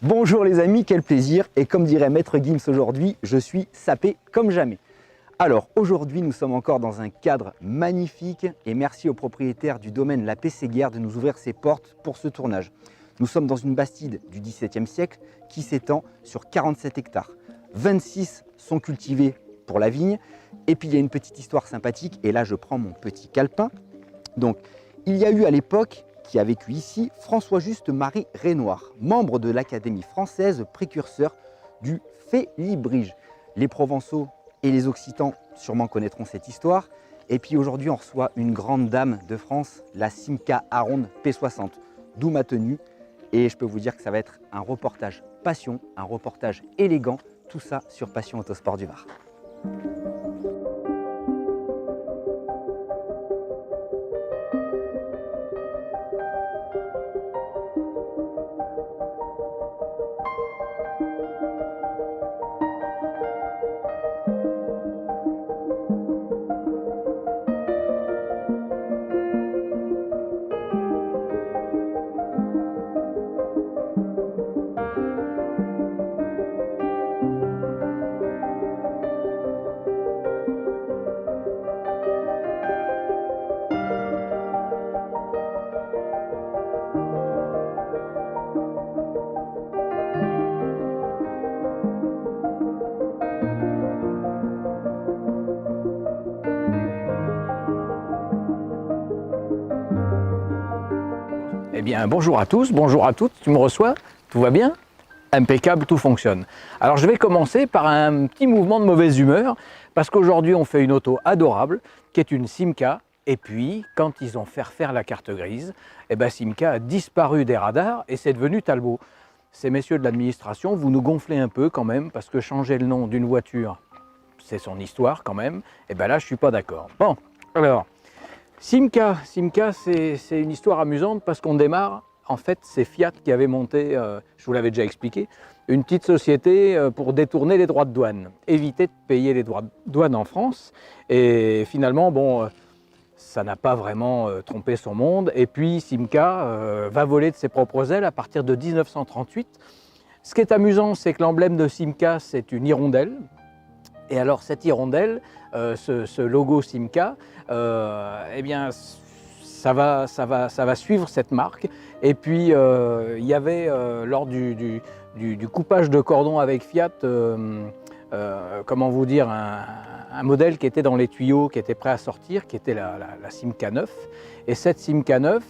Bonjour les amis, quel plaisir, et comme dirait Maître Gims aujourd'hui, je suis sapé comme jamais. Alors aujourd'hui nous sommes encore dans un cadre magnifique et merci au propriétaire du domaine La Pességuère de nous ouvrir ses portes pour ce tournage. Nous sommes dans une bastide du XVIIe siècle qui s'étend sur 47 hectares. 26 sont cultivés pour la vigne, et puis il y a une petite histoire sympathique, et là je prends mon petit calepin. Donc il y a eu à l'époque, qui a vécu ici, François-Juste-Marie Renoir, membre de l'Académie française, précurseur du félibrige. Les Provençaux et les Occitans sûrement connaîtront cette histoire. Et puis aujourd'hui, on reçoit une grande dame de France, la Simca Aronde P60, d'où ma tenue. Et je peux vous dire que ça va être un reportage passion, un reportage élégant, tout ça sur Passion Autosport du Var. Eh bien, bonjour à tous, bonjour à toutes, tu me reçois? Tout va bien? Impeccable, tout fonctionne. Alors je vais commencer par un petit mouvement de mauvaise humeur, parce qu'aujourd'hui on fait une auto adorable, qui est une Simca, et puis quand ils ont fait refaire la carte grise, eh ben, Simca a disparu des radars et c'est devenu Talbot. Ces messieurs de l'administration, vous nous gonflez un peu quand même, parce que changer le nom d'une voiture, c'est son histoire quand même, et bien là je suis pas d'accord. Bon, alors... Simca, c'est une histoire amusante parce qu'on démarre, en fait c'est Fiat qui avait monté, je vous l'avais déjà expliqué, une petite société pour détourner les droits de douane, éviter de payer les droits de douane en France, et finalement bon, ça n'a pas vraiment trompé son monde, et puis Simca va voler de ses propres ailes à partir de 1938. Ce qui est amusant, c'est que l'emblème de Simca c'est une hirondelle. Et alors cette hirondelle, ce logo Simca, eh bien ça va suivre cette marque. Et puis il y avait lors du coupage de cordon avec Fiat, comment vous dire, un modèle qui était dans les tuyaux, qui était prêt à sortir, qui était la Simca 9. Et cette Simca 9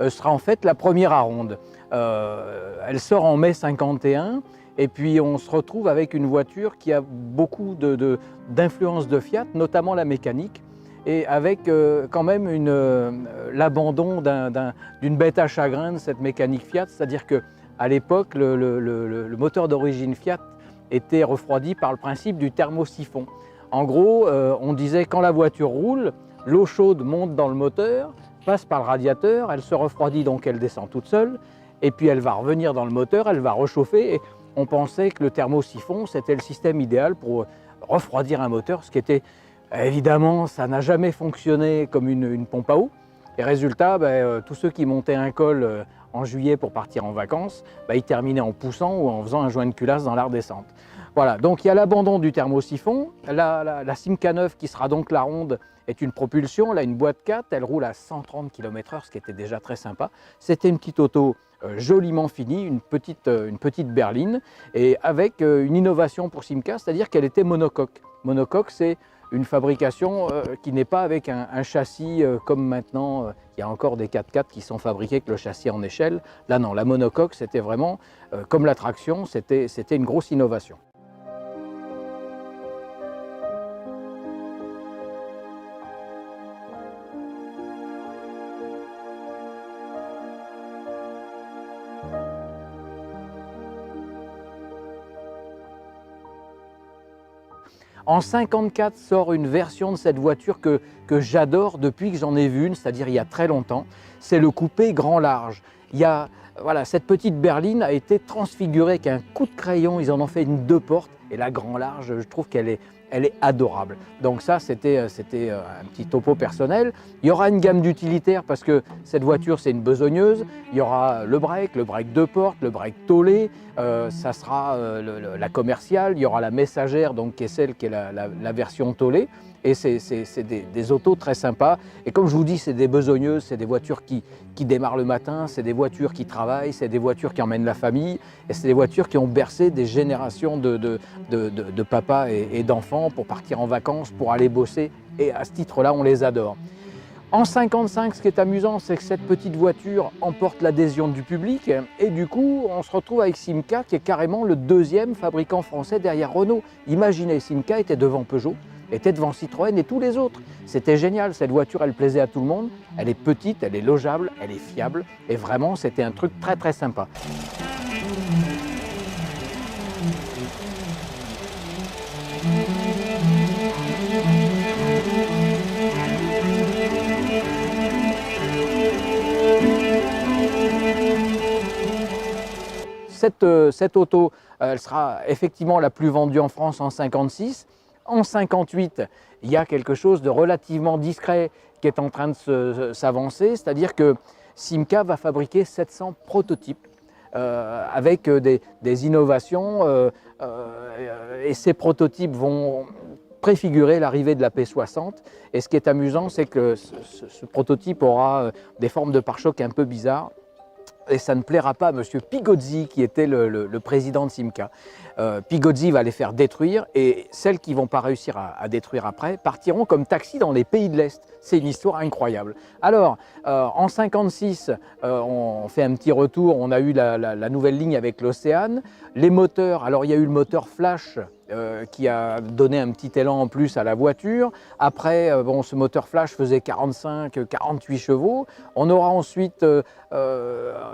sera en fait la première Aronde. Elle sort en mai 51. Et puis on se retrouve avec une voiture qui a beaucoup d'influence de Fiat, notamment la mécanique, et avec quand même l'abandon d'une bête à chagrin de cette mécanique Fiat, c'est-à-dire qu'à l'époque, le moteur d'origine Fiat était refroidi par le principe du thermosiphon. En gros, on disait quand la voiture roule, l'eau chaude monte dans le moteur, passe par le radiateur, elle se refroidit donc elle descend toute seule, et puis elle va revenir dans le moteur, elle va réchauffer. Et on pensait que le thermosiphon, c'était le système idéal pour refroidir un moteur, ce qui était, évidemment, ça n'a jamais fonctionné comme une pompe à eau. Et résultat, tous ceux qui montaient un col en juillet pour partir en vacances, ils terminaient en poussant ou en faisant un joint de culasse dans la redescente. Voilà, donc il y a l'abandon du thermosiphon. La Simca 9, qui sera donc la ronde, est une propulsion, elle a une boîte 4, elle roule à 130 km/h, ce qui était déjà très sympa. C'était une petite auto joliment finie, une petite berline, et avec une innovation pour Simca, c'est-à-dire qu'elle était monocoque. Monocoque, c'est une fabrication qui n'est pas avec un châssis comme maintenant, il y a encore des 4x4 qui sont fabriqués avec le châssis en échelle. Là non, la monocoque, c'était vraiment, comme la traction, c'était une grosse innovation. En 1954 sort une version de cette voiture que j'adore depuis que j'en ai vu une, c'est-à-dire il y a très longtemps. C'est le coupé grand large. Voilà, cette petite berline a été transfigurée avec un coup de crayon, ils en ont fait une 2 portes. Et la grand large, je trouve qu'elle elle est adorable. Donc ça, c'était un petit topo personnel. Il y aura une gamme d'utilitaires parce que cette voiture, c'est une besogneuse. Il y aura le break 2 portes, le break tollé. Ça sera la commerciale. Il y aura la messagère, donc, qui est celle qui est la version tollée. Et c'est des autos très sympas. Et comme je vous dis, c'est des besogneuses, c'est des voitures qui démarrent le matin, c'est des voitures qui travaillent, c'est des voitures qui emmènent la famille. Et c'est des voitures qui ont bercé des générations de papas et d'enfants pour partir en vacances, pour aller bosser. Et à ce titre-là, on les adore. En 55, ce qui est amusant, c'est que cette petite voiture emporte l'adhésion du public et du coup, on se retrouve avec Simca qui est carrément le 2e fabricant français derrière Renault. Imaginez, Simca était devant Peugeot, était devant Citroën et tous les autres. C'était génial, cette voiture, elle plaisait à tout le monde. Elle est petite, elle est logeable, elle est fiable et vraiment, c'était un truc très très sympa. Cette auto, elle sera effectivement la plus vendue en France en 56. En 58, il y a quelque chose de relativement discret qui est en train de s'avancer, c'est-à-dire que Simca va fabriquer 700 prototypes avec des innovations et ces prototypes vont préfigurer l'arrivée de la P60. Et ce qui est amusant, c'est que ce prototype aura des formes de pare-chocs un peu bizarres. Et ça ne plaira pas à M. Pigozzi, qui était le président de Simca. Pigozzi va les faire détruire et celles qui ne vont pas réussir à détruire après partiront comme taxi dans les pays de l'Est. C'est une histoire incroyable. Alors, en 56, on fait un petit retour. On a eu la nouvelle ligne avec l'Océane. Les moteurs, alors il y a eu le moteur Flash qui a donné un petit élan en plus à la voiture. Après, bon, ce moteur Flash faisait 45-48 chevaux. On aura ensuite,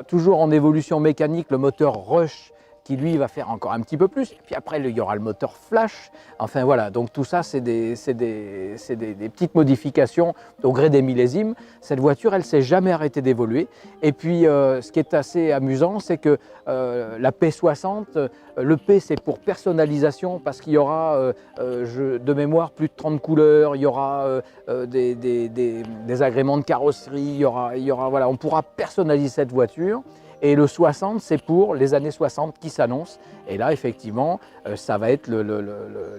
toujours en évolution mécanique, le moteur Rush qui lui va faire encore un petit peu plus. Et puis après, il y aura le moteur Flash. Enfin voilà, donc tout ça, c'est des petites modifications au gré des millésimes. Cette voiture, elle ne s'est jamais arrêtée d'évoluer. Et puis, ce qui est assez amusant, c'est que la P60, le P, c'est pour personnalisation parce qu'il y aura, de mémoire, plus de 30 couleurs, il y aura des agréments de carrosserie, il y aura, voilà, on pourra personnaliser cette voiture. Et le 60, c'est pour les années 60 qui s'annoncent. Et là, effectivement, ça va être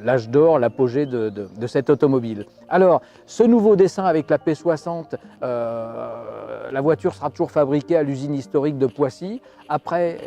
l'âge d'or, l'apogée de cette automobile. Alors, ce nouveau dessin avec la P60, la voiture sera toujours fabriquée à l'usine historique de Poissy. Après,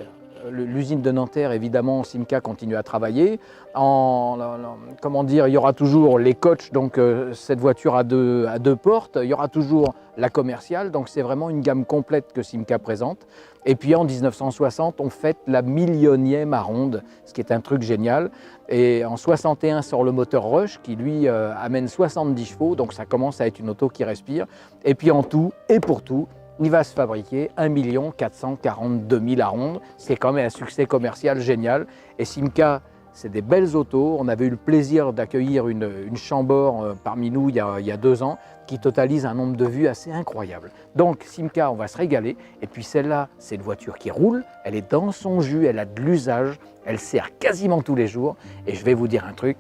l'usine de Nanterre, évidemment, Simca continue à travailler. Comment dire, il y aura toujours les coachs, donc cette voiture à deux portes. Il y aura toujours la commerciale, donc c'est vraiment une gamme complète que Simca présente. Et puis en 1960, on fête la 1000e à ronde, ce qui est un truc génial. Et en 61 sort le moteur Rush qui lui amène 70 chevaux, donc ça commence à être une auto qui respire. Et puis en tout et pour tout, il va se fabriquer 1 442 000 à ronde. C'est quand même un succès commercial génial. Et Simca, c'est des belles autos. On avait eu le plaisir d'accueillir une Chambord parmi nous il y a 2 ans qui totalise un nombre de vues assez incroyable. Donc Simca, on va se régaler. Et puis celle-là, c'est une voiture qui roule. Elle est dans son jus, elle a de l'usage. Elle sert quasiment tous les jours. Et je vais vous dire un truc,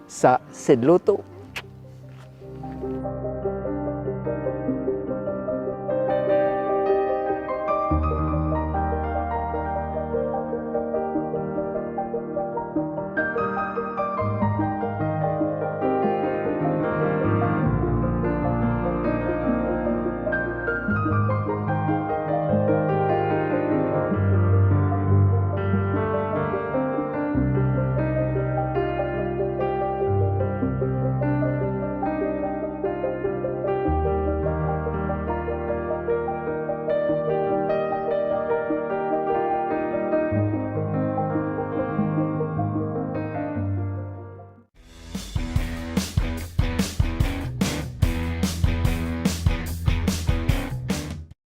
ça, c'est de l'auto.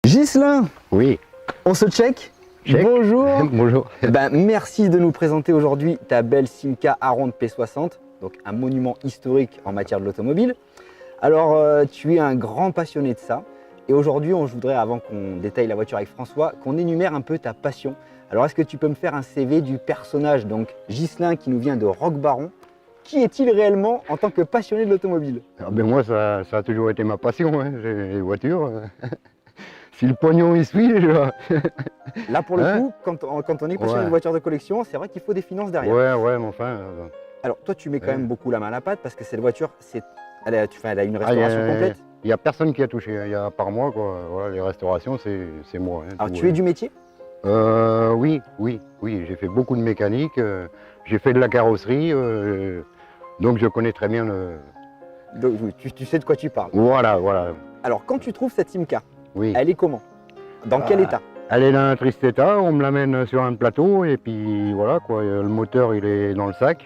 Ghislain, Oui. on se check. Check. Bonjour. Bonjour. Ben, merci de nous présenter aujourd'hui ta belle Simca Aronde P60, donc un monument historique en matière de l'automobile. Alors, tu es un grand passionné de ça. Et aujourd'hui, je voudrais, avant qu'on détaille la voiture avec François, qu'on énumère un peu ta passion. Alors, est-ce que tu peux me faire un CV du personnage, donc Ghislain, qui nous vient de Roc Baron, qui est-il réellement en tant que passionné de l'automobile? Ah ben moi, ça a toujours été ma passion, hein, les voitures. Si le pognon y suit, Là, pour le Hein? coup, quand on est passionné Ouais. de voitures de collection, c'est vrai qu'il faut des finances derrière. ouais, mais enfin. Alors, toi, tu mets quand Ouais. même beaucoup la main à la pâte parce que cette voiture, elle a une Il restauration complète. n'y a personne qui a touché, il y a par moi, quoi. Voilà, les restaurations, c'est moi. Hein, Alors, tout, tu es du métier? Oui, j'ai fait beaucoup de mécanique, j'ai fait de la carrosserie, donc je connais très bien le. Donc, tu sais de quoi tu parles. Voilà. Alors, quand tu trouves cette Simca, Oui. elle est comment? Dans quel état? Elle est dans un triste état, on me l'amène sur un plateau et puis voilà quoi, le moteur il est dans le sac.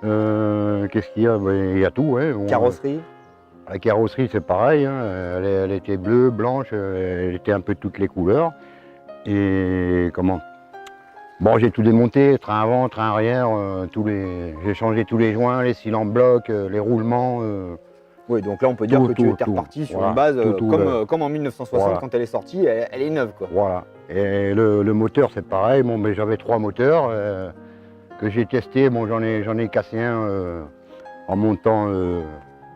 Qu'est-ce qu'il y a? Ben, il y a tout. Hein. Bon, Carrosserie? la carrosserie c'est pareil, hein. Elle était bleue, blanche, elle était un peu de toutes les couleurs. Et comment? Bon, j'ai tout démonté, train avant, train arrière, j'ai changé tous les joints, les cylindres en bloc, les roulements. Oui, donc là, on peut dire que tu étais reparti sur une base comme en 1960 Voilà. quand elle est sortie, elle est neuve, quoi. Voilà. Et le moteur, c'est pareil. Bon, mais j'avais 3 moteurs que j'ai testés. Bon, j'en ai cassé un en montant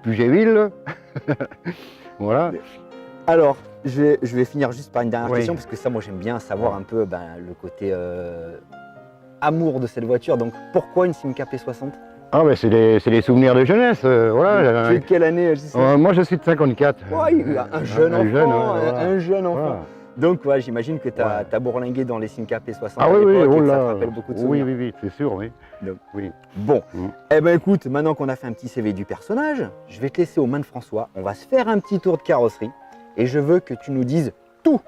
Puget-Ville. Voilà. Alors, je vais finir juste par une dernière Oui. question, parce que ça, moi, j'aime bien savoir un peu le côté amour de cette voiture. Donc, pourquoi une Simca P60? Ah, ben c'est des souvenirs de jeunesse. Voilà. Tu es de quelle année, Gislain? Moi, je suis de 54. Ouais, un jeune enfant, voilà. un jeune enfant. Voilà. Donc, ouais, j'imagine que tu as, Ouais. bourlingué dans les Simca P60 Ah à oui, l'époque oh et que ça là. te rappelle beaucoup de Oui, souvenirs. c'est sûr, oui. Donc. Oui. Bon, Mm. eh ben écoute, maintenant qu'on a fait un petit CV du personnage, je vais te laisser aux mains de François. On va se faire un petit tour de carrosserie et je veux que tu nous dises tout.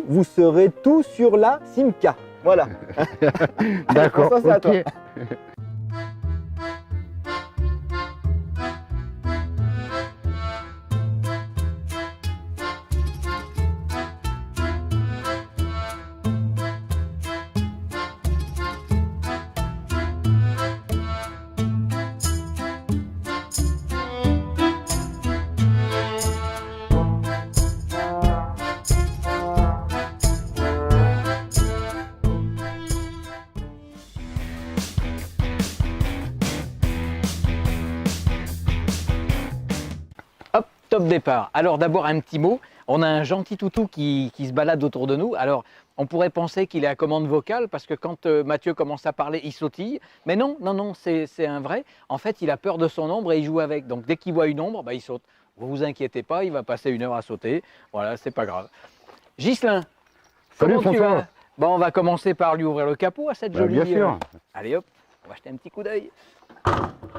Vous serez tout sur la Simca. Voilà. D'accord. François, c'est à toi. Ok. Hop, top départ. Alors d'abord un petit mot. On a un gentil toutou qui se balade autour de nous. Alors on pourrait penser qu'il est à commande vocale parce que quand Mathieu commence à parler, il sautille. Mais non, c'est un vrai. En fait, il a peur de son ombre et il joue avec. Donc dès qu'il voit une ombre, bah, il saute. Vous vous inquiétez pas, il va passer 1 heure à sauter. Voilà, c'est pas grave. Ghislain, Salut, comment tu François. vas? Bon, on va commencer par lui ouvrir le capot à cette Bah, jolie. bien sûr. Allez hop, on va jeter un petit coup d'œil.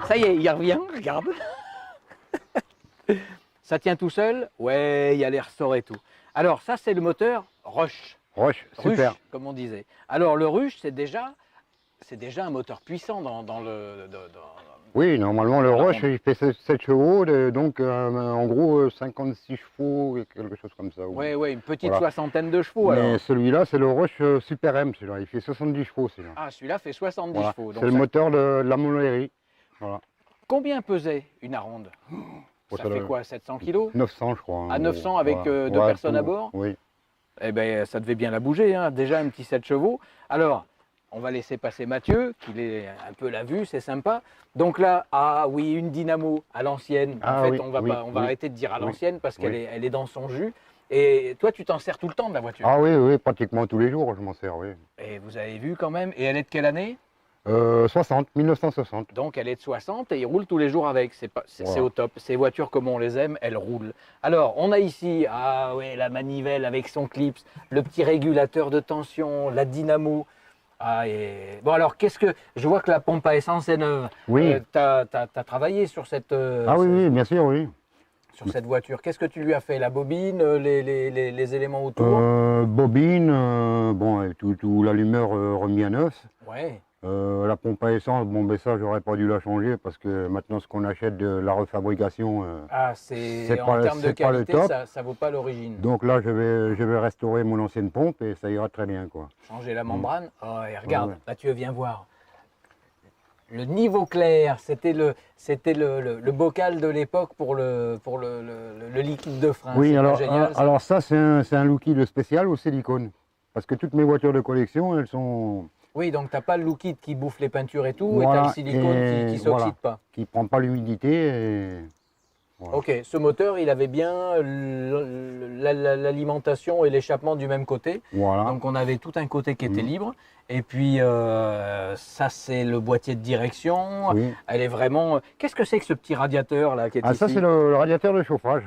Ça y est, il revient, regarde. Ça tient tout seul? Ouais, il y a les ressorts et tout. Alors ça, c'est le moteur Rush. Roche, super. Rush, comme on disait. Alors le Rush, c'est déjà un moteur puissant dans le... Oui, normalement, le Voilà, Roche, il fait 7 chevaux, donc en gros 56 chevaux, quelque chose comme ça. Ouais, une petite Voilà. soixantaine de chevaux Mais alors. celui-là, c'est le Roche Super M, celui-là. Il fait 70 chevaux, celui-là. Ah, celui-là fait 70 Voilà. chevaux. Donc C'est le ça- moteur de la monollerie. Combien pesait une Aronde? Oh, Ça ça fait doit- quoi, 700 kilos? 900, je crois. À 900 avec, deux personnes à bord? Oui. Eh bien, ça devait bien la bouger, hein. Déjà un petit 7 chevaux. Alors, on va laisser passer Mathieu, qu'il ait un peu la vue, c'est sympa. Donc là, ah oui, une dynamo à l'ancienne. Ah En fait, oui, on va, oui, on va oui. arrêter de dire à Oui, l'ancienne parce qu'elle oui. est, elle est dans son jus. Et toi, tu t'en sers tout le temps de la voiture. Ah oui, pratiquement tous les jours, je m'en sers, oui. Et vous avez vu quand même. Et elle est de quelle année? 1960. Donc elle est de 60 et il roule tous les jours avec. C'est Voilà. au top. Ces voitures, comme on les aime, elles roulent. Alors, on a ici, ah ouais, la manivelle avec son clips, le petit régulateur de tension, la dynamo. Ah, et... Bon, alors, je vois que la pompe à essence est neuve. Oui. Tu as travaillé sur cette, Ah oui, bien sûr, oui. sur cette voiture. Qu'est-ce que tu lui as fait? La bobine, les éléments autour? Bobine, bon, tout l'allumeur remis à neuf. Ouais. La pompe à essence, bon, ben ça, j'aurais pas dû la changer parce que maintenant, ce qu'on achète de la refabrication, Ah, C'est en pas- termes de c'est pas le qualité, top. ça vaut pas l'origine. donc là, je vais restaurer mon ancienne pompe et ça ira très bien, quoi. Changer la membrane. Oh, et regarde, Ouais. Mathieu, viens voir. Le niveau clair, c'était le bocal de l'époque pour le liquide de frein. Oui, C'est pas alors, génial, ça alors ça, c'est un liquide spécial au silicone. Parce que toutes mes voitures de collection, elles sont Oui, donc tu n'as pas le liquide qui bouffe les peintures et tout, et tu as Voilà, le silicone et qui ne s'oxyde voilà. pas. Qui ne prend pas l'humidité. Et... Voilà. Ok, ce moteur, il avait bien l'alimentation et l'échappement du même côté. Voilà. Donc on avait tout un côté qui était Mhm. libre. Et puis ça, c'est le boîtier de direction. Oui. Elle est vraiment. Qu'est-ce que c'est que ce petit radiateur là qui est Ah, ici? ça, c'est le radiateur de chauffage.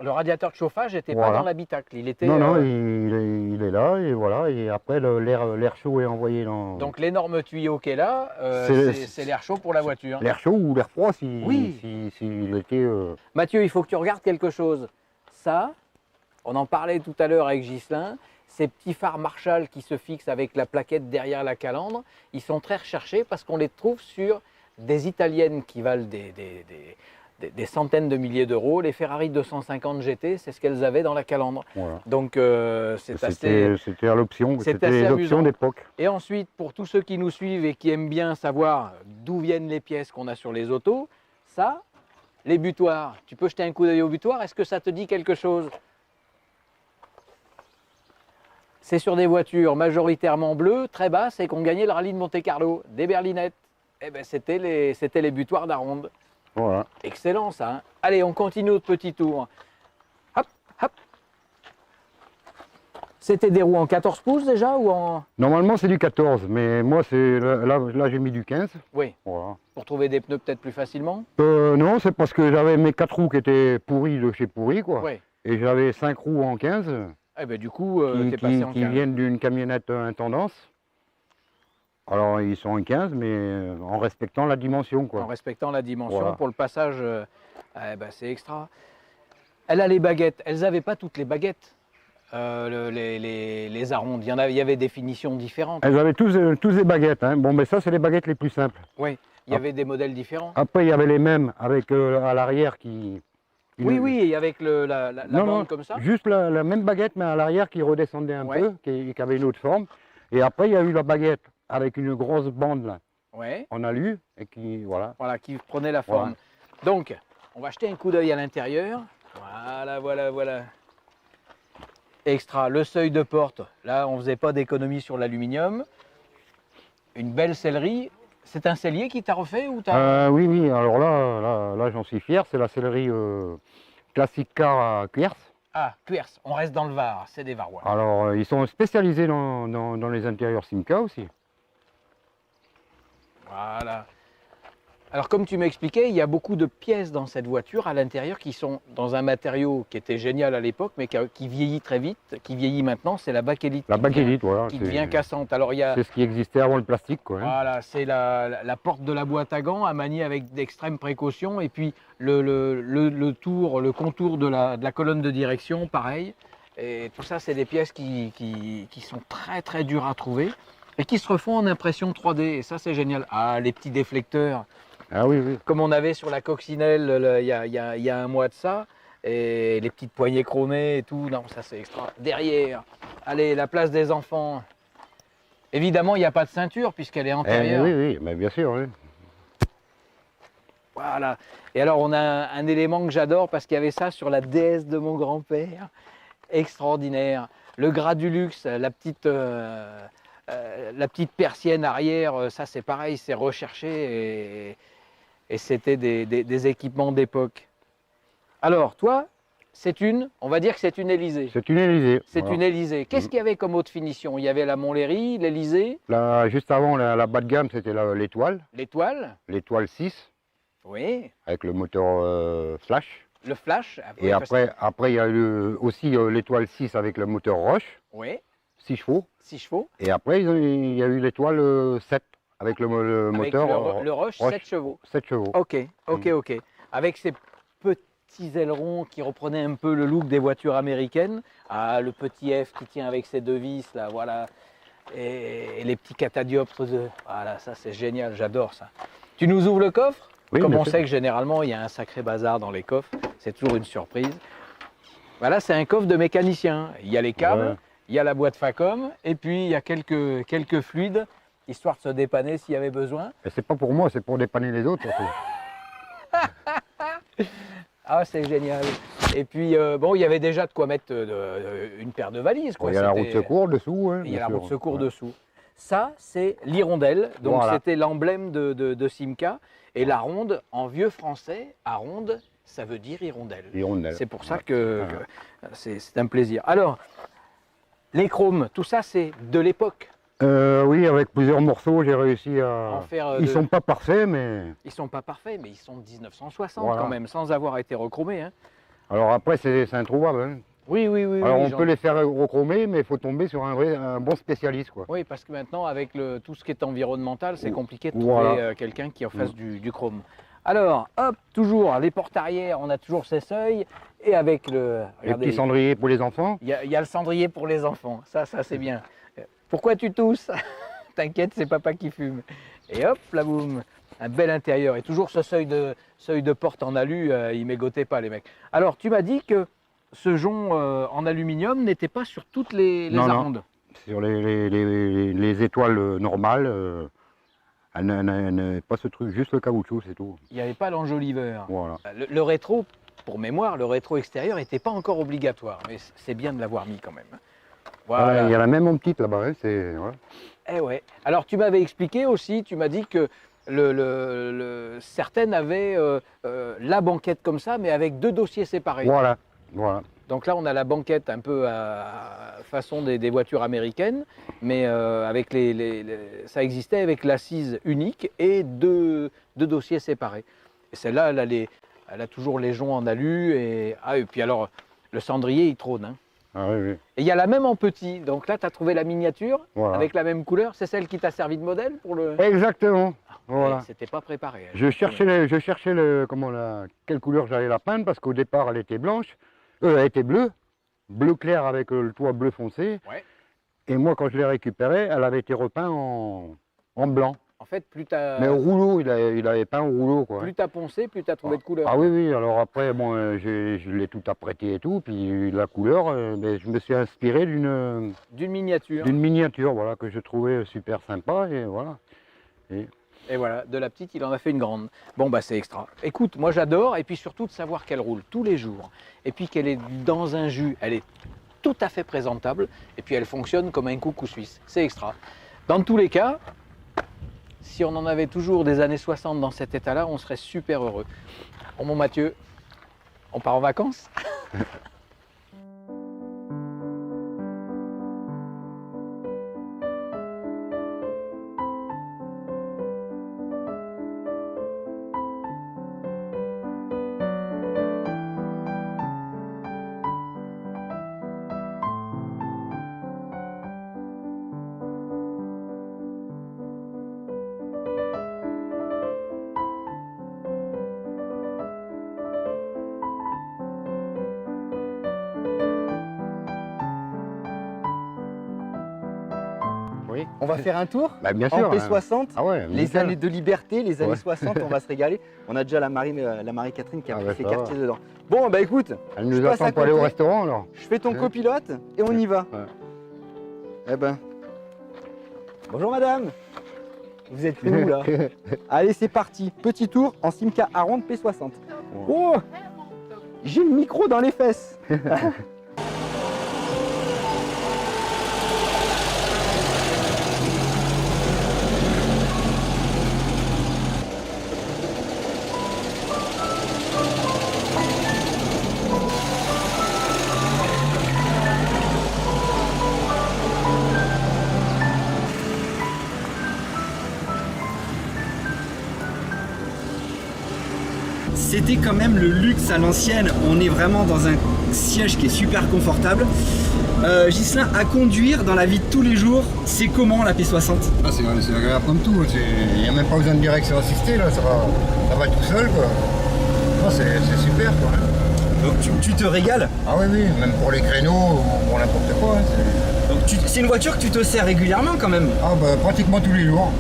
Le radiateur de chauffage n'était pas Voilà. dans l'habitacle. Il était. Non, non, il est là, et voilà. Et après, l'air chaud est envoyé dans. Donc l'énorme tuyau qui est là, C'est- c'est l'air chaud pour la voiture. L'air chaud ou l'air froid si, Oui. s'il était. Mathieu, il faut que tu regardes quelque chose. Ça, on en parlait tout à l'heure avec Ghislain, ces petits phares Marshall qui se fixent avec la plaquette derrière la calandre, ils sont très recherchés parce qu'on les trouve sur des italiennes qui valent des centaines de milliers d'euros. Les Ferrari 250 GT, c'est ce qu'elles avaient dans la calandre. Voilà. Donc c'est assez... C'était à l'option. c'est C'était assez l'option amusant. d'époque. Et ensuite, pour tous ceux qui nous suivent et qui aiment bien savoir d'où viennent les pièces qu'on a sur les autos, ça, les butoirs, tu peux jeter un coup d'œil au butoir, est-ce que ça te dit quelque chose? C'est sur des voitures majoritairement bleues, très basses, et qu'on gagnait le rallye de Monte-Carlo, des berlinettes. Eh ben, c'était les butoirs d'Aronde. Voilà. Excellent ça, hein. Allez, on continue notre petit tour. Hop, hop. C'était des roues en 14 pouces déjà ou en... Normalement, c'est du 14, mais moi, là j'ai mis du 15. Oui, Voilà. pour trouver des pneus peut-être plus facilement. Non, c'est parce que j'avais mes 4 roues qui étaient pourries de chez Pourri, quoi. Oui. Et j'avais 5 roues en 15 Eh ben, du coup, qui, t'es passé en qui 15. viennent d'une camionnette intendance. Alors, ils sont en 15, mais en respectant la dimension, En quoi. respectant la dimension Voilà. pour le passage, eh ben, c'est extra. Elle a les baguettes. Elles n'avaient pas toutes les baguettes, les Arondes. Il y avait des finitions différentes. Elles avaient tous des baguettes, hein. Bon, mais ça, c'est les baguettes les plus simples. Oui, il y avait des modèles différents. Après, il y avait les mêmes avec à l'arrière qui... Oui, oui, et avec la Non, non, bande comme ça. juste la même baguette, mais à l'arrière qui redescendait un Ouais. peu, qui avait une autre forme. Et après, il y a eu la baguette avec une grosse bande là, Ouais, en alu, et qui, voilà. voilà, qui prenait la forme. Donc, on va jeter un coup d'œil à l'intérieur. Voilà, voilà, voilà. Extra, le seuil de porte. Là, on ne faisait pas d'économie sur l'aluminium. Une belle sellerie. C'est un sellier qui t'a refait ou t'as... Oui, oui, alors là j'en suis fier, c'est la sellerie classique car à Cuers. Ah, Cuers, on reste dans le Var, c'est des Varois. Alors, ils sont spécialisés dans les intérieurs Simca aussi. Voilà. Alors comme tu m'expliquais, il y a beaucoup de pièces dans cette voiture à l'intérieur qui sont dans un matériau qui était génial à l'époque, mais qui vieillit très vite, qui vieillit maintenant, c'est la bakélite. La bakélite, voilà. Qui c'est- devient cassante. Alors il y a... C'est ce qui existait avant le plastique, quoi. Hein. Voilà, c'est la porte de la boîte à gants à manier avec d'extrêmes précautions, et puis le tour, le contour de la colonne de direction, pareil. Et tout ça, c'est des pièces qui sont très très dures à trouver et qui se refont en impression 3D. Et ça, c'est génial. Ah, les petits déflecteurs, Ah oui, oui. comme on avait sur la coccinelle il y a un mois de ça, et les petites poignées chromées et tout. Non, ça c'est extra. Derrière, allez, la place des enfants. Évidemment, il n'y a pas de ceinture puisqu'elle est antérieure. Oui, oui, mais bien sûr, oui. Voilà. Et alors, on a un élément que j'adore parce qu'il y avait ça sur la DS de mon grand-père. Extraordinaire. Le gras du luxe, la petite persienne arrière, ça c'est pareil, c'est recherché et c'était des équipements d'époque. Alors, toi, on va dire que c'est une Élysée. C'est une Élysée. C'est voilà. une Élysée. Qu'est-ce qu'il y avait comme haute finition? Il y avait la Montlhéry, l'Élysée, Là, juste avant, la bas de gamme, c'était l'étoile, l'étoile. l'étoile 6, Oui. avec le moteur Flash. Le flash. Et après, il y a eu aussi l'étoile 6 avec le moteur Roche, Oui. 6 chevaux. 6 chevaux. Et après, il y a eu l'étoile 7 avec le Avec moteur le Roche, Roche. 7 chevaux. 7 chevaux. Ok, ok. Avec ces petits ailerons qui reprenaient un peu le look des voitures américaines. Ah, le petit F qui tient avec ses deux vis, là, voilà. Et les petits catadioptres. Voilà, ça c'est génial, j'adore ça. Tu nous ouvres le coffre? Oui, Comme bien on sûr. sait que généralement il y a un sacré bazar dans les coffres, c'est toujours une surprise. Voilà, c'est un coffre de mécanicien. Il y a les câbles, Ouais. il y a la boîte Facom, et puis il y a quelques fluides, histoire de se dépanner s'il y avait besoin. Et c'est pas pour moi, c'est pour dépanner les autres. surtout. Ah, c'est génial. Et puis, bon, il y avait déjà de quoi mettre une paire de valises. Bon, Quoi. il y a la roue de C'était- secours dessous. Hein, Il y a bien la roue sûr. de secours Ouais. dessous. Ça, c'est l'hirondelle. Donc, Voilà. c'était l'emblème de Simca. Et la ronde, en vieux français, à ronde, ça veut dire hirondelle. Hirondelle. C'est pour ça Ouais. que Ouais. c'est un plaisir. Alors, les chromes, tout ça, c'est de l'époque. Oui, avec plusieurs morceaux, j'ai réussi à... En faire, Ils sont pas parfaits, mais... Ils sont pas parfaits, mais ils sont de 1960 Voilà. quand même, sans avoir été rechromés. Hein. Alors après, c'est introuvable. Hein. Oui. Alors oui, on peut les faire rechromer, mais il faut tomber sur un bon spécialiste, quoi. Oui, parce que maintenant, avec tout ce qui est environnemental, c'est compliqué de Voilà. trouver quelqu'un qui en fasse du chrome. Alors, hop, toujours, les portes arrière, on a toujours ces seuils. Et avec le... Les petits cendriers pour les enfants. Il y a le cendrier pour les enfants. Ça c'est bien. Pourquoi tu tousses? T'inquiète, c'est papa qui fume. Et hop, là, boum. Un bel intérieur. Et toujours ce seuil de porte en alu, il mégotait pas, les mecs. Alors, tu m'as dit que ce jonc en aluminium n'était pas sur toutes les Non, non. arondes. Sur les étoiles normales, elle n'a pas ce truc, juste le caoutchouc, c'est tout. Il n'y avait pas l'enjoliveur. Voilà. Le rétro, pour mémoire, le rétro extérieur n'était pas encore obligatoire. Mais c'est bien de l'avoir mis quand même. Voilà. Il y a la même en petite là-bas. Hein, voilà. Eh ouais. Alors tu m'avais expliqué aussi, tu m'as dit que certaines avaient la banquette comme ça, mais avec deux dossiers séparés. Voilà. Donc là, on a la banquette un peu à façon des voitures américaines, mais avec ça existait avec l'assise unique et deux dossiers séparés. Et celle-là, elle a toujours les joncs en alu. Et puis alors, le cendrier, il trône. Hein. Ah, oui. Et il y a la même en petit. Donc là, tu as trouvé la miniature Voilà. avec la même couleur. C'est celle qui t'a servi de modèle pour le... Exactement. Voilà. C'était pas préparé. Hein. Je cherchais quelle couleur j'allais la peindre parce qu'au départ elle était blanche, elle était bleue, bleu clair avec le toit bleu foncé. Ouais. Et moi quand je l'ai récupérée, elle avait été repeinte en blanc. En fait, plus tu as Mais au rouleau, il avait peint au rouleau, quoi. poncé, plus tu as trouvé de couleur. Ah oui, alors après, bon, je l'ai tout apprêté et tout, puis la couleur, je me suis inspiré D'une miniature. d'une miniature, voilà, que je trouvais super sympa, et voilà. Et voilà, de la petite, il en a fait une grande. Bon, bah c'est extra. Écoute, moi j'adore, et puis surtout de savoir qu'elle roule tous les jours, et puis qu'elle est dans un jus, elle est tout à fait présentable, et puis elle fonctionne comme un coucou suisse. C'est extra. Dans tous les cas, si on en avait toujours des années 60 dans cet état-là, on serait super heureux. Bon, mon Mathieu, on part en vacances? Oui. On va faire un tour Bah, bien en sûr. P60. Ah ouais, Les nickel. années de liberté, les années Ouais. 60, on va se régaler. On a déjà la Marie-Catherine qui a Ah pris bah, ses ça quartiers dedans. Bon, bah écoute, Elle je nous passe à attend pour aller au côté. restaurant alors. je fais ton Ouais. copilote et on y va. Ouais. Eh ben. Bonjour madame. Vous êtes où là? Allez, c'est parti. Petit tour en Simca à ronde P60. Oh, j'ai le micro dans les fesses. C'était quand même le luxe à l'ancienne. On est vraiment dans un siège qui est super confortable. Ghislain, à conduire dans la vie de tous les jours, c'est comment la P60? Ah, c'est agréable comme tout. Il n'y a même pas besoin de direction assistée, là. Ça va tout seul, quoi. Ah, c'est super, quoi. Donc tu te régales. Ah oui, même pour les créneaux, pour n'importe quoi. Hein, Donc c'est une voiture que tu te sers régulièrement quand même. Ah bah pratiquement tous les jours.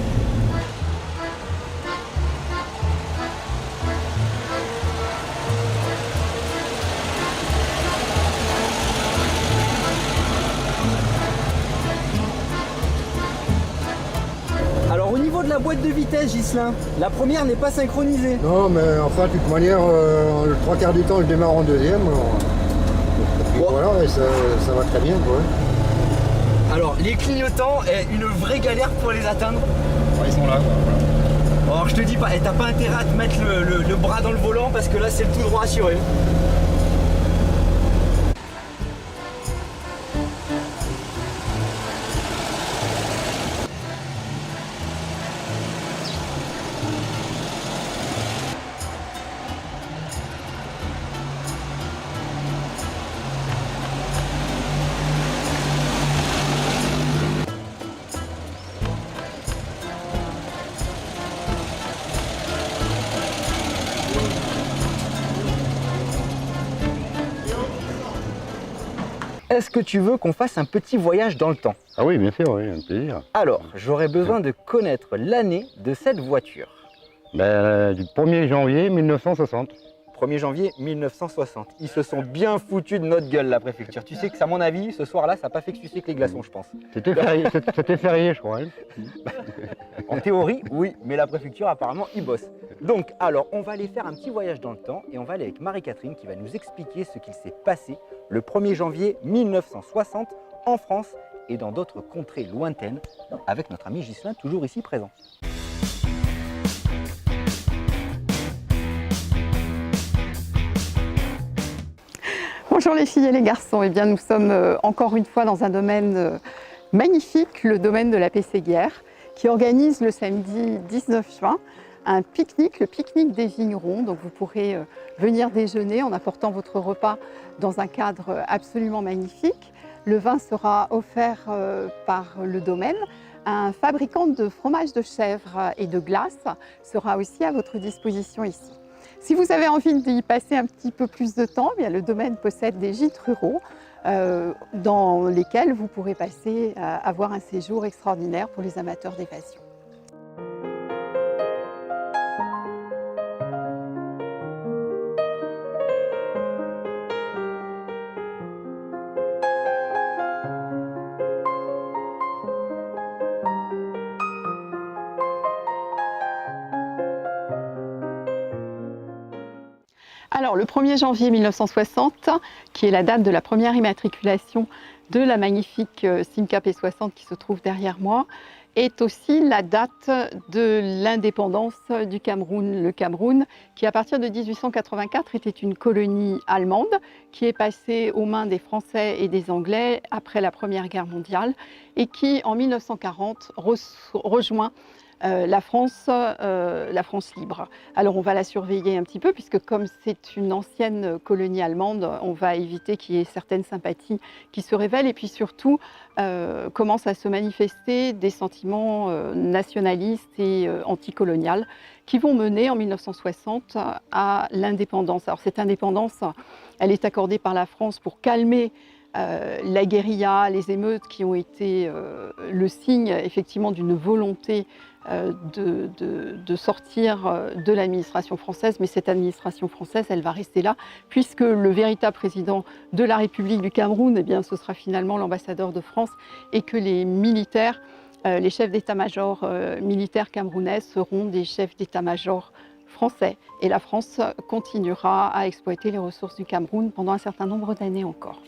Alors au niveau de la boîte de vitesse, Ghislain, la première n'est pas synchronisée. Non, mais enfin, de toute manière, le trois quarts du temps, je démarre en deuxième. Alors, et puis voilà, et ça va très bien, quoi. Alors, les clignotants, une vraie galère pour les atteindre. Ils sont là, quoi. Voilà. Alors, je te dis pas, t'as pas intérêt à te mettre le bras dans le volant parce que là, c'est le tout droit assuré. Est-ce que tu veux qu'on fasse un petit voyage dans le temps? Ah oui, bien sûr, oui, un plaisir. Alors, j'aurais besoin de connaître l'année de cette voiture. Du 1er janvier 1960. 1er janvier 1960. Ils se sont bien foutus de notre gueule, la préfecture. Tu sais que, à mon avis, ce soir-là, ça n'a pas fait que sucer que les glaçons, je pense. C'était férié, c'était férié, je crois. Hein. En théorie, oui, mais la préfecture, apparemment, ils bossent. Donc, alors, on va aller faire un petit voyage dans le temps et on va aller avec Marie-Catherine qui va nous expliquer ce qu'il s'est passé le 1er janvier 1960 en France et dans d'autres contrées lointaines avec notre ami Ghislain, toujours ici présent. Bonjour les filles et les garçons, eh bien, nous sommes encore une fois dans un domaine magnifique, le domaine de la Pességuière, qui organise le samedi 19 juin un pique-nique, le pique-nique des vignerons. Donc vous pourrez venir déjeuner en apportant votre repas dans un cadre absolument magnifique. Le vin sera offert par le domaine. Un fabricant de fromage de chèvre et de glace sera aussi à votre disposition ici. Si vous avez envie d'y passer un petit peu plus de temps, bien, le domaine possède des gîtes ruraux dans lesquels vous pourrez passer avoir un séjour extraordinaire pour les amateurs d'évasion. Alors, le 1er janvier 1960, qui est la date de la première immatriculation de la magnifique Simca P60 qui se trouve derrière moi, est aussi la date de l'indépendance du Cameroun. Le Cameroun, qui à partir de 1884 était une colonie allemande, qui est passée aux mains des Français et des Anglais après la Première Guerre mondiale, et qui en 1940 rejoint la France libre. Alors on va la surveiller un petit peu puisque comme c'est une ancienne colonie allemande, on va éviter qu'il y ait certaines sympathies qui se révèlent et puis surtout commencent à se manifester des sentiments nationalistes et anticoloniales qui vont mener en 1960 à l'indépendance. Alors cette indépendance, elle est accordée par la France pour calmer la guérilla, les émeutes qui ont été le signe effectivement d'une volonté de sortir de l'administration française, mais cette administration française, elle va rester là, puisque le véritable président de la République du Cameroun, eh bien, ce sera finalement l'ambassadeur de France, et que les militaires, les chefs d'état-major militaires camerounais seront des chefs d'état-major français. Et la France continuera à exploiter les ressources du Cameroun pendant un certain nombre d'années encore.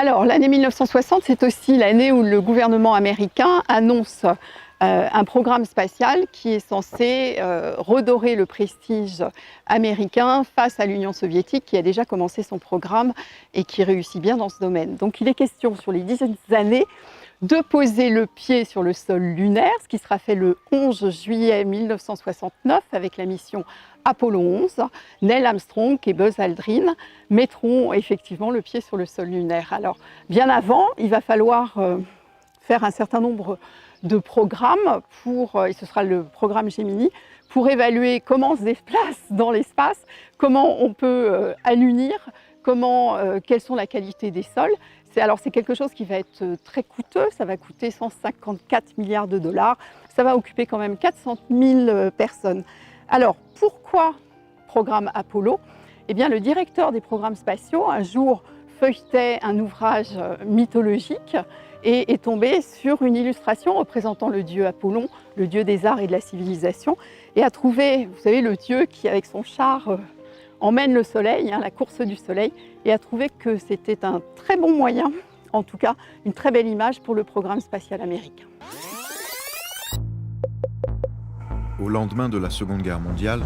Alors, l'année 1960, c'est aussi l'année où le gouvernement américain annonce un programme spatial qui est censé redorer le prestige américain face à l'Union soviétique qui a déjà commencé son programme et qui réussit bien dans ce domaine. Donc il est question sur les 10 années de poser le pied sur le sol lunaire, ce qui sera fait le 11 juillet 1969 avec la mission Apollo 11. Neil Armstrong et Buzz Aldrin mettront effectivement le pied sur le sol lunaire. Alors bien avant, il va falloir faire un certain nombre de programmes, et ce sera le programme Gemini, pour évaluer comment on se déplace dans l'espace, comment on peut allunir, quelles sont la qualité des sols. C'est quelque chose qui va être très coûteux, ça va coûter 154 milliards de dollars, ça va occuper quand même 400 000 personnes. Alors pourquoi programme Apollo? Eh bien le directeur des programmes spatiaux un jour feuilletait un ouvrage mythologique et est tombé sur une illustration représentant le dieu Apollon, le dieu des arts et de la civilisation, et a trouvé, vous savez, le dieu qui avec son char emmène le soleil, la course du soleil, et a trouvé que c'était un très bon moyen, en tout cas une très belle image pour le programme spatial américain. Au lendemain de la Seconde Guerre mondiale,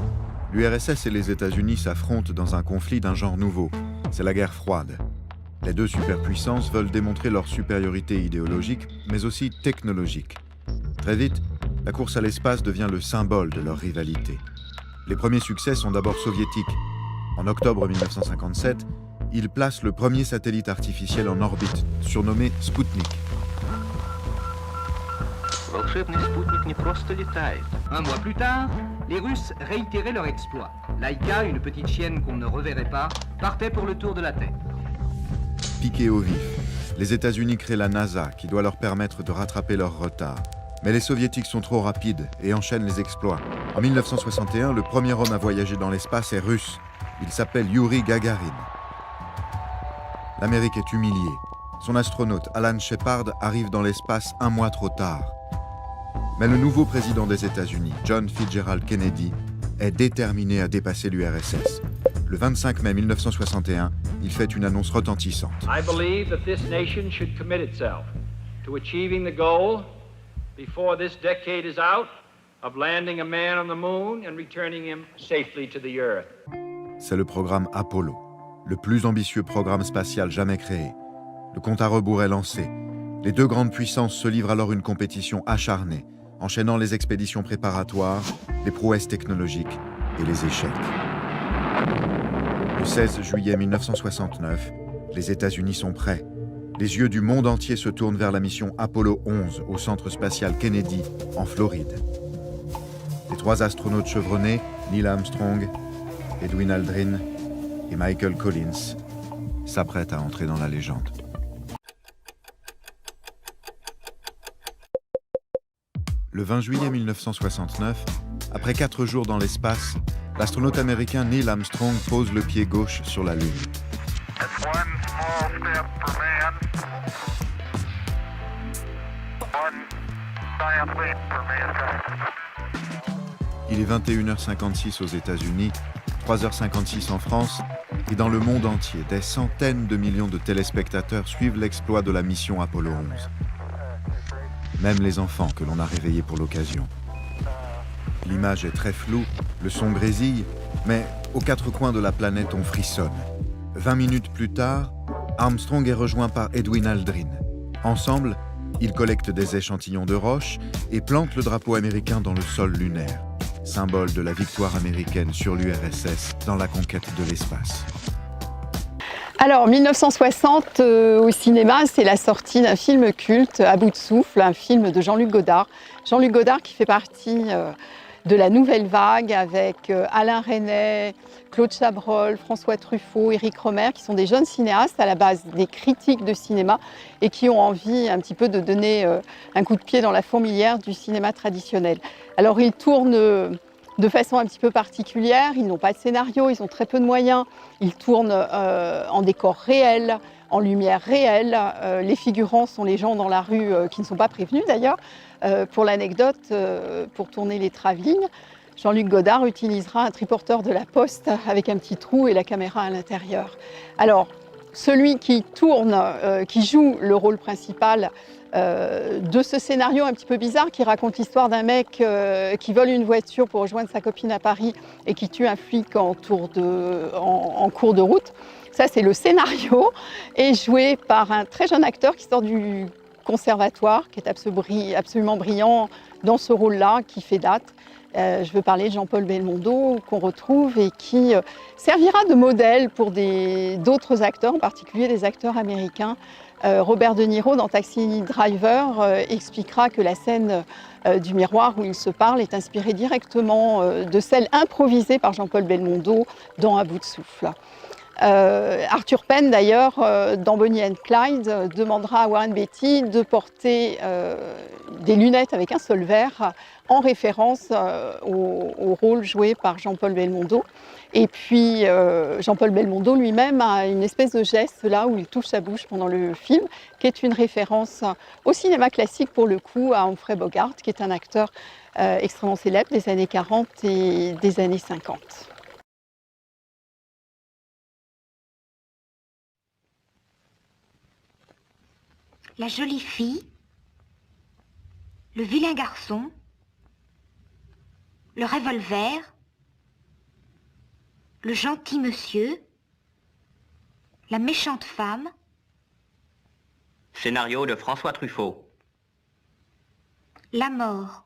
l'URSS et les États-Unis s'affrontent dans un conflit d'un genre nouveau, c'est la guerre froide. Les deux superpuissances veulent démontrer leur supériorité idéologique, mais aussi technologique. Très vite, la course à l'espace devient le symbole de leur rivalité. Les premiers succès sont d'abord soviétiques. En octobre 1957, ils placent le premier satellite artificiel en orbite, surnommé Sputnik. Волшебный спутник не просто летает. Un mois plus tard, les Russes réitéraient leur exploit. Laika, une petite chienne qu'on ne reverrait pas, partait pour le tour de la Terre. Piqués au vif, les États-Unis créent la NASA qui doit leur permettre de rattraper leur retard. Mais les Soviétiques sont trop rapides et enchaînent les exploits. En 1961, le premier homme à voyager dans l'espace est russe. Il s'appelle Yuri Gagarin. L'Amérique est humiliée. Son astronaute Alan Shepard arrive dans l'espace un mois trop tard. Mais le nouveau président des États-Unis, John Fitzgerald Kennedy, est déterminé à dépasser l'URSS. Le 25 mai 1961, il fait une annonce retentissante. I believe that this nation should commit itself to achieving the goal before this decade is out of landing a man on the moon and returning him safely to the earth. C'est le programme Apollo, le plus ambitieux programme spatial jamais créé. Le compte à rebours est lancé. Les deux grandes puissances se livrent alors une compétition acharnée, enchaînant les expéditions préparatoires, les prouesses technologiques et les échecs. Le 16 juillet 1969, les États-Unis sont prêts. Les yeux du monde entier se tournent vers la mission Apollo 11 au centre spatial Kennedy, en Floride. Les trois astronautes chevronnés, Neil Armstrong, Edwin Aldrin et Michael Collins, s'apprêtent à entrer dans la légende. Le 20 juillet 1969, après 4 jours dans l'espace, l'astronaute américain Neil Armstrong pose le pied gauche sur la Lune. Il est 21h56 aux États-Unis, 3h56 en France, et dans le monde entier, des centaines de millions de téléspectateurs suivent l'exploit de la mission Apollo 11. Même les enfants que l'on a réveillés pour l'occasion. L'image est très floue, le son grésille, mais aux quatre coins de la planète on frissonne. 20 minutes plus tard, Armstrong est rejoint par Edwin Aldrin. Ensemble, ils collectent des échantillons de roches et plantent le drapeau américain dans le sol lunaire, symbole de la victoire américaine sur l'URSS dans la conquête de l'espace. Alors, 1960, au cinéma, c'est la sortie d'un film culte, À bout de souffle, un film de Jean-Luc Godard. Jean-Luc Godard qui fait partie de la nouvelle vague avec Alain Resnais, Claude Chabrol, François Truffaut, Éric Rohmer, qui sont des jeunes cinéastes à la base, des critiques de cinéma et qui ont envie un petit peu de donner un coup de pied dans la fourmilière du cinéma traditionnel. Alors, ils tournent de façon un petit peu particulière, ils n'ont pas de scénario, ils ont très peu de moyens, ils tournent en décor réel, en lumière réelle. Les figurants sont les gens dans la rue qui ne sont pas prévenus d'ailleurs. Pour l'anecdote, pour tourner les travelling, Jean-Luc Godard utilisera un triporteur de la Poste avec un petit trou et la caméra à l'intérieur. Alors, celui qui tourne, qui joue le rôle principal de ce scénario un petit peu bizarre qui raconte l'histoire d'un mec qui vole une voiture pour rejoindre sa copine à Paris et qui tue un flic en cours de route. Ça, c'est le scénario, et joué par un très jeune acteur qui sort du conservatoire, qui est absolument brillant dans ce rôle-là, qui fait date. Je veux parler de Jean-Paul Belmondo, qu'on retrouve et qui servira de modèle pour d'autres acteurs, en particulier des acteurs américains. Robert De Niro, dans Taxi Driver, expliquera que la scène du miroir où ils se parlent est inspirée directement de celle improvisée par Jean-Paul Belmondo dans À bout de souffle. Arthur Penn, d'ailleurs, dans Bonnie and Clyde, demandera à Warren Beatty de porter des lunettes avec un seul verre en référence au rôle joué par Jean-Paul Belmondo. Et puis, Jean-Paul Belmondo lui-même a une espèce de geste là où il touche sa bouche pendant le film, qui est une référence au cinéma classique, pour le coup, à Humphrey Bogart, qui est un acteur extrêmement célèbre des années 40 et des années 50. La jolie fille, le vilain garçon, le revolver, le gentil monsieur, la méchante femme. Scénario de François Truffaut. La mort,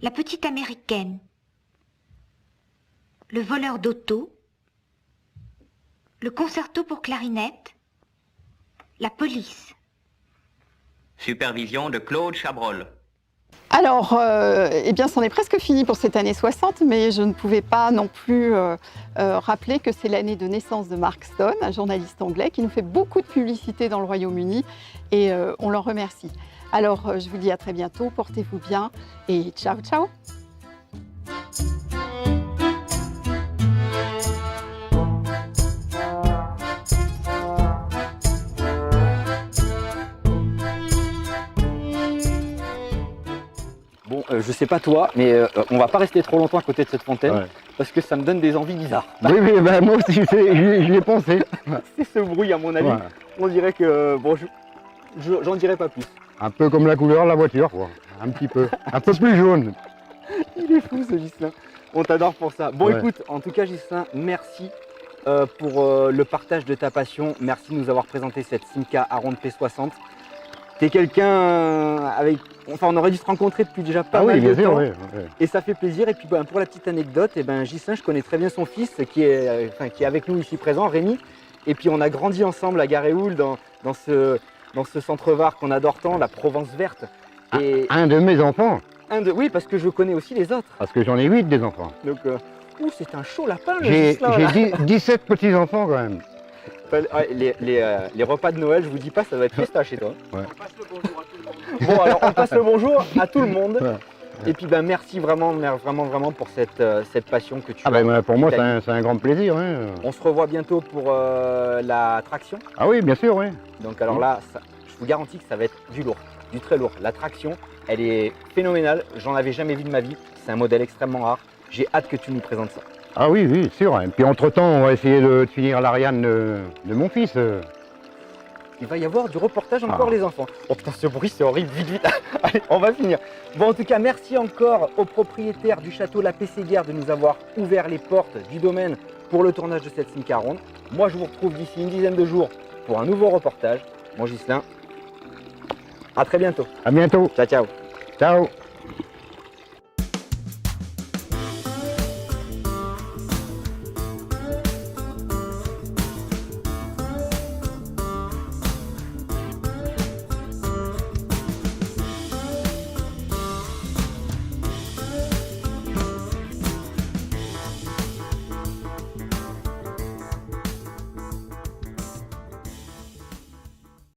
la petite américaine, le voleur d'auto, le concerto pour clarinette, la police. Supervision de Claude Chabrol. Alors, eh bien, c'en est presque fini pour cette année 60, mais je ne pouvais pas non plus rappeler que c'est l'année de naissance de Mark Stone, un journaliste anglais qui nous fait beaucoup de publicité dans le Royaume-Uni, et on l'en remercie. Alors, je vous dis à très bientôt, portez-vous bien et ciao, ciao! Bon, je sais pas toi, mais on va pas rester trop longtemps à côté de cette fontaine, Ouais. parce que ça me donne des envies bizarres. Oui, ben, moi aussi, j'y ai pensé. C'est ce bruit, à mon avis. Ouais. On dirait que... Bon, j'en dirai pas plus. Un peu comme la couleur de la voiture, quoi. Un petit peu. Un peu plus jaune. Il est fou, ce Ghislain. On t'adore pour ça. Bon, Ouais. écoute, en tout cas, Ghislain, merci pour le partage de ta passion. Merci de nous avoir présenté cette Simca Aronde P60. T'es quelqu'un avec... Enfin, on aurait dû se rencontrer depuis déjà pas Ah mal oui, bien de sûr, temps. oui. Oui. Et ça fait plaisir. Et puis pour la petite anecdote, Ghislain, je connais très bien son fils qui est avec nous ici présent, Rémi. Et puis on a grandi ensemble à Garéoul dans ce centre Var qu'on adore tant, la Provence verte. Et Un de mes enfants, oui, parce que je connais aussi les autres. parce que j'en ai 8 des enfants. Donc, c'est un chaud lapin le J'ai Ghislain, là. 17 petits-enfants quand même. Ouais, les repas de Noël, je vous dis pas, ça va être festin chez toi. Ouais. Bon, alors on passe le bonjour à tout le monde. Ouais. Et puis merci vraiment pour cette passion que tu Ah as. ben, pour moi, Italie. c'est un grand plaisir. Hein. On se revoit bientôt pour la traction. Ah oui, bien sûr, oui. Donc alors là, je vous garantis que ça va être du lourd, du très lourd. La traction, elle est phénoménale. J'en avais jamais vu de ma vie. C'est un modèle extrêmement rare. J'ai hâte que tu nous présentes ça. Ah oui, oui, sûr. Et puis entre-temps, on va essayer de finir l'Ariane de mon fils. Il va y avoir du reportage encore, Ah. les enfants. Oh putain, ce bruit, c'est horrible. Vite, vite. Allez, on va finir. Bon, en tout cas, merci encore au propriétaire du château La Pességuère de nous avoir ouvert les portes du domaine pour le tournage de cette Simca Aronde. Moi, je vous retrouve d'ici une dizaine de jours pour un nouveau reportage. Mon Ghislain, à très bientôt. À bientôt. Ciao, ciao. Ciao.